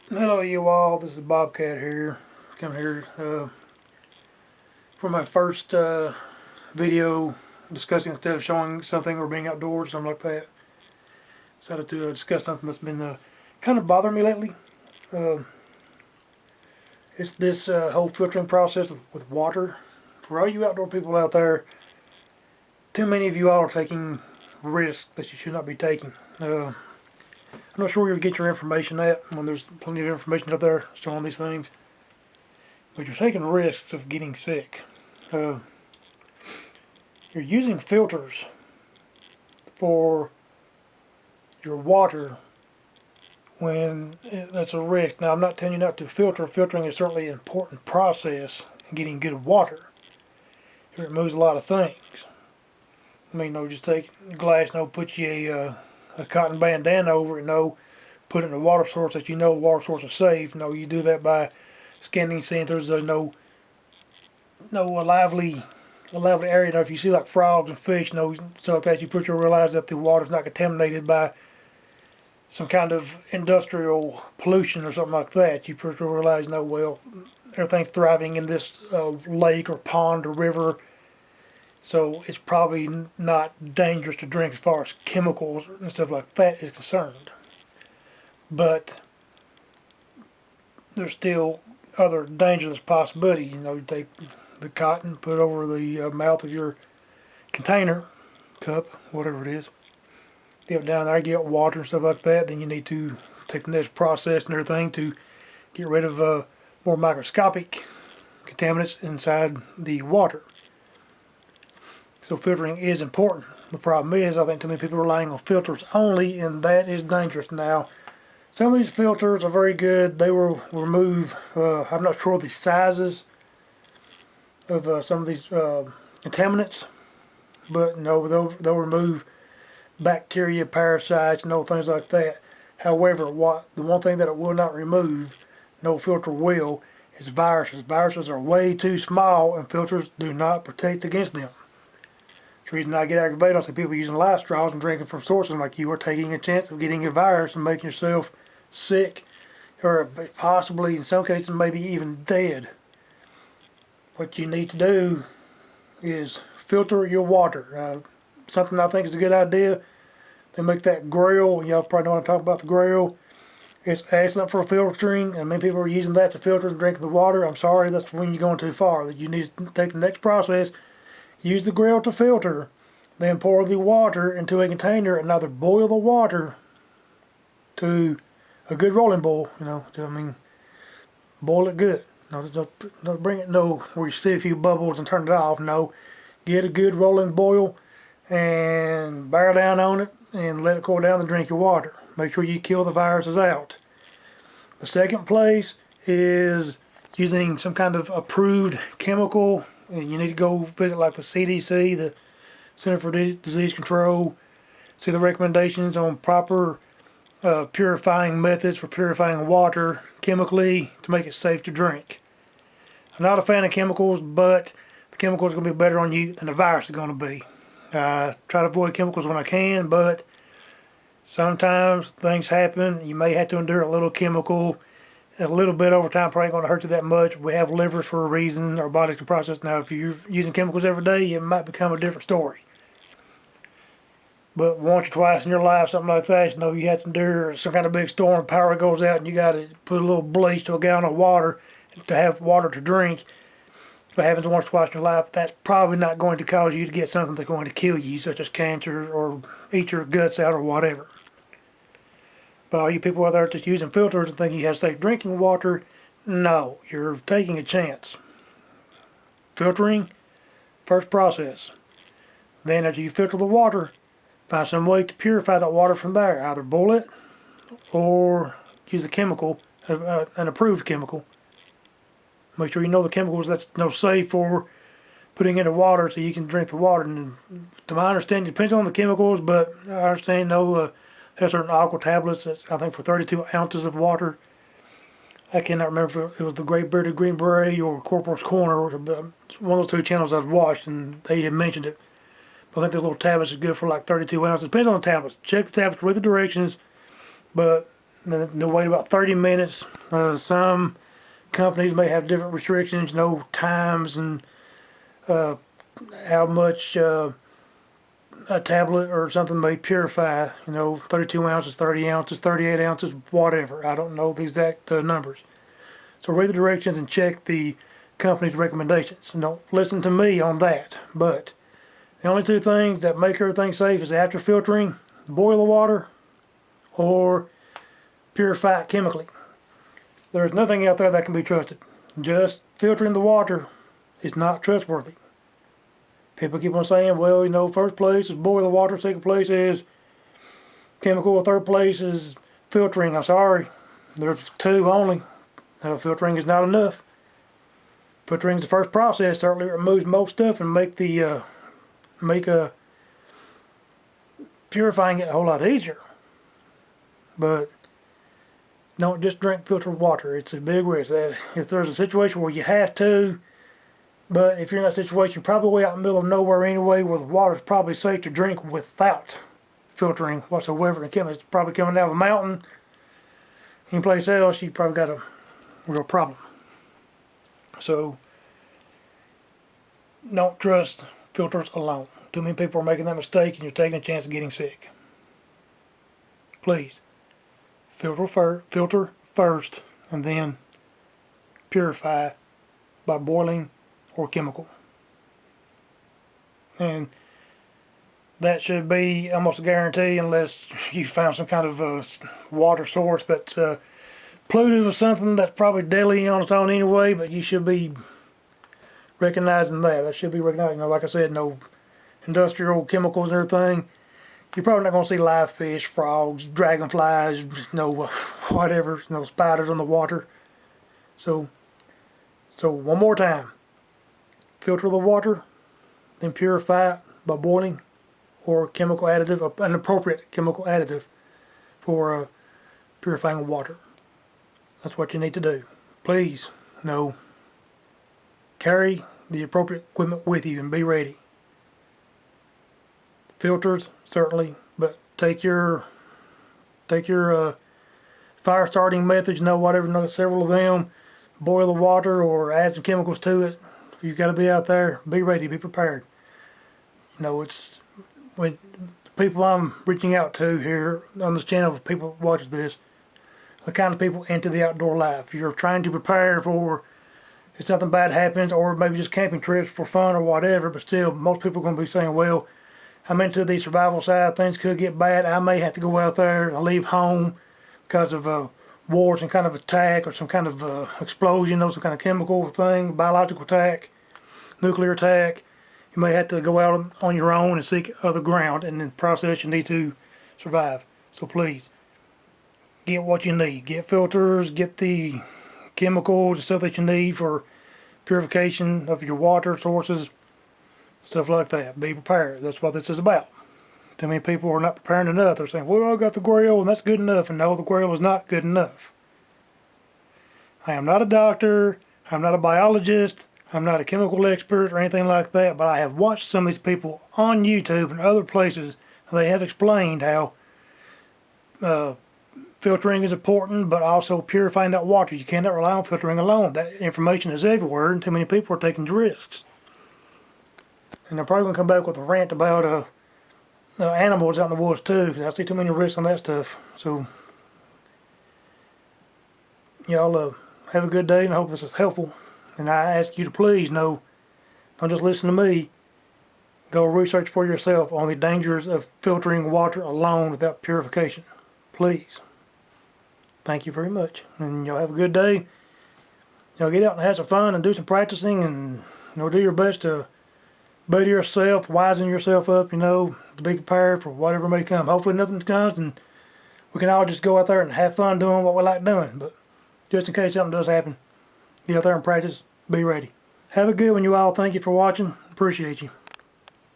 Hello you all, this is Bobcat here, coming here for my first video discussing instead of showing something or being outdoors or something like that. Decided to discuss something that's been kind of bothering me lately. Uh, it's this whole filtering process with water. For all you outdoor people out there, too many of you all are taking risks that you should not be taking. I'm not sure where you get your information at when there's plenty of information out there showing these things. But you're taking risks of getting sick. Uh, you're using filters for your water when that's a risk. Now, I'm not telling you not to filter. Filtering is certainly an important process in getting good water. It removes a lot of things. I mean, just take glass, put you a cotton bandana over it, put it in a water source that you know the water source is safe. You do that by scanning, seeing if there's a lively area. If you see like frogs and fish, stuff like that, you put to realize that the water's not contaminated by some kind of industrial pollution or something like that. You put to realize, well, everything's thriving in this lake or pond or river, so it's probably not dangerous to drink as far as chemicals and stuff like that is concerned. But there's still other dangerous possibilities. You take the cotton, put it over the mouth of your container, cup, whatever it is. Get it down there, get water and stuff like that. Then you need to take the next process and everything to get rid of more microscopic contaminants inside the water. So filtering is important. The problem is, I think too many people are relying on filters only, and that is dangerous. Now, some of these filters are very good. They will remove, I'm not sure the sizes of some of these contaminants, but they'll remove bacteria, parasites, things like that. However, the one thing that it will not remove, no filter will, is viruses. Viruses are way too small, and filters do not protect against them. The reason I get aggravated, I see people using live straws and drinking from sources like you are taking a chance of getting a virus and making yourself sick, or possibly in some cases maybe even dead. What you need to do is filter your water. Something I think is a good idea. They make that grill. Y'all probably know what I'm talking about, the grill. It's excellent for filtering, and many people are using that to filter and drink the water. I'm sorry, that's when you're going too far. That you need to take the next process. Use the grill to filter, then pour the water into a container and either boil the water to a good rolling boil. Boil it good. Don't bring it where you see a few bubbles and turn it off. No, get a good rolling boil and bear down on it and let it cool down and drink your water. Make sure you kill the viruses out. The second place is using some kind of approved chemical. You need to go visit like the CDC, the Center for Disease Control, see the recommendations on proper purifying methods for purifying water chemically to make it safe to drink. I'm not a fan of chemicals, but the chemicals are going to be better on you than the virus is going to be. I try to avoid chemicals when I can, but sometimes things happen. You may have to endure a little chemical. A little bit over time probably ain't going to hurt you that much. We have livers for a reason. Our bodies can process. Now, if you're using chemicals every day, it might become a different story. But once or twice in your life, something like that, you have to endure some kind of big storm, power goes out, and you got to put a little bleach to a gallon of water to have water to drink. If it happens once or twice in your life, that's probably not going to cause you to get something that's going to kill you, such as cancer or eat your guts out or whatever. But all you people out there just using filters and thinking you have safe drinking water, no, you're taking a chance. Filtering, first process. Then after you filter the water, find some way to purify that water from there. Either boil it or use a chemical, an approved chemical. Make sure you know the chemicals that's safe for putting into water so you can drink the water. And to my understanding, it depends on the chemicals, but I understand there's certain aqua tablets that I think for 32 ounces of water. I cannot remember if it was the Great Bearded Green Beret or Corporal's Corner. One of those two channels I've watched, and they had mentioned it. But I think those little tablets are good for like 32 ounces. Depends on the tablets. Check the tablets, read the directions. But They'll wait about 30 minutes. Some companies may have different restrictions, times and how much a tablet or something may purify, 32 ounces, 30 ounces, 38 ounces, whatever. I don't know the exact numbers. So read the directions and check the company's recommendations. Don't listen to me on that. But the only two things that make everything safe is after filtering, boil the water or purify it chemically. There's nothing out there that can be trusted. Just filtering the water is not trustworthy. People keep on saying, well, first place is boil the water, second place is chemical, third place is filtering. I'm sorry, there's two only. Filtering is not enough. Filtering is the first process. Certainly removes most stuff and make purifying it a whole lot easier. But don't just drink filtered water. It's a big risk. If there's a situation where you have to, but if you're in that situation, you're probably way out in the middle of nowhere anyway, where the water's probably safe to drink without filtering whatsoever. It's probably coming out of a mountain. Any place else, you probably got a real problem. So don't trust filters alone. Too many people are making that mistake, and you're taking a chance of getting sick. Please filter first, and then purify by boiling or chemical. And that should be almost a guarantee, unless you found some kind of water source that's polluted with something that's probably deadly on its own anyway. But you should be recognizing that. That should be recognized. Like I said, no industrial chemicals and everything. You're probably not going to see live fish, frogs, dragonflies, whatever, spiders on the water. So one more time. Filter the water, then purify it by boiling or chemical additive, an appropriate chemical additive for purifying water. That's what you need to do. Please, carry the appropriate equipment with you and be ready. Filters, certainly, but take your fire starting methods, whatever, several of them. Boil the water or add some chemicals to it. You've got to be out there, be ready, be prepared. It's when people I'm reaching out to here on this channel, people that watch this, the kind of people into the outdoor life. You're trying to prepare for if something bad happens, or maybe just camping trips for fun or whatever, but still, most people are going to be saying, well, I'm into the survival side, things could get bad, I may have to go out there and leave home because of war, some kind of attack, or some kind of explosion, some kind of chemical thing, biological attack, nuclear attack. You may have to go out on your own and seek other ground, and in the process you need to survive. So please, get what you need. Get filters, get the chemicals, the stuff that you need for purification of your water sources, stuff like that. Be prepared. That's what this is about. Too many people are not preparing enough. They're saying, well, I got the grill and that's good enough. And no, the grill is not good enough. I am not a doctor. I'm not a biologist. I'm not a chemical expert or anything like that. But I have watched some of these people on YouTube and other places. They have explained how filtering is important, but also purifying that water. You cannot rely on filtering alone. That information is everywhere, and too many people are taking risks. And they're probably going to come back with a rant about animals out in the woods too, because I see too many risks on that stuff. So, y'all have a good day, and I hope this is helpful. And I ask you to please don't just listen to me. Go research for yourself on the dangers of filtering water alone without purification. Please. Thank you very much. And y'all have a good day. Y'all get out and have some fun and do some practicing, and do your best to better yourself, wisen yourself up, to be prepared for whatever may come. Hopefully nothing comes and we can all just go out there and have fun doing what we like doing. But just in case something does happen, get out there and practice, be ready. Have a good one, you all. Thank you for watching. Appreciate you.